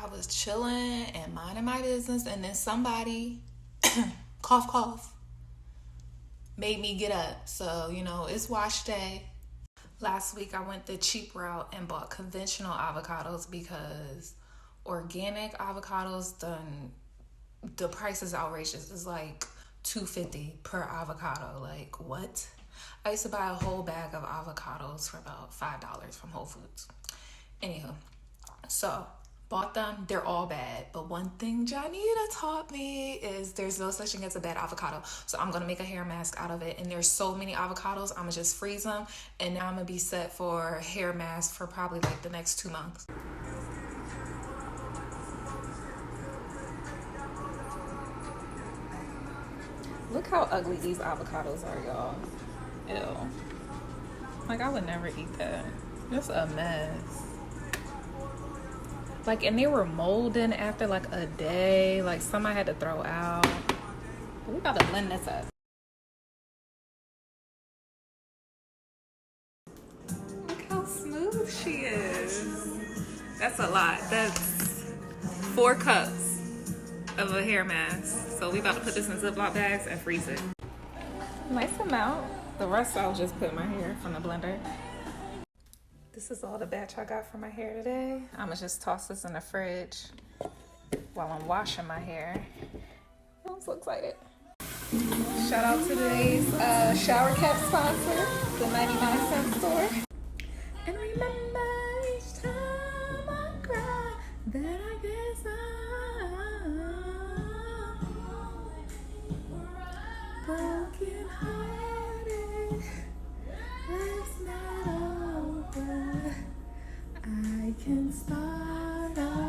I was chilling and minding my business, and then somebody, cough, cough, made me get up. So, it's wash day. Last week, I went the cheap route and bought conventional avocados because organic avocados, the price is outrageous. It's like $2.50 per avocado. Like, what? I used to buy a whole bag of avocados for about $5 from Whole Foods. Anywho, so bought them. They're all bad. But one thing Janita taught me is there's no such thing as a bad avocado. So I'm going to make a hair mask out of it. And there's so many avocados, I'm going to just freeze them. And now I'm going to be set for hair mask for probably like the next 2 months. Look how ugly these avocados are, y'all. Ew. Like, I would never eat that. It's a mess. Like, and they were molding after like a day. Like, some I had to throw out. But we about to blend this up. Look how smooth she is. That's a lot. That's 4 cups of a hair mask. So we about to put this in Ziploc bags and freeze it. Nice amount. The rest I'll just put in my hair from the blender. This is all the batch I got for my hair today. I'm gonna just toss this in the fridge while I'm washing my hair. I'm so excited. Shout out to today's shower cap sponsor, the 99-cent store. And remember each time I cry that I guess I'm broken hearted. Life's not over. I can start over.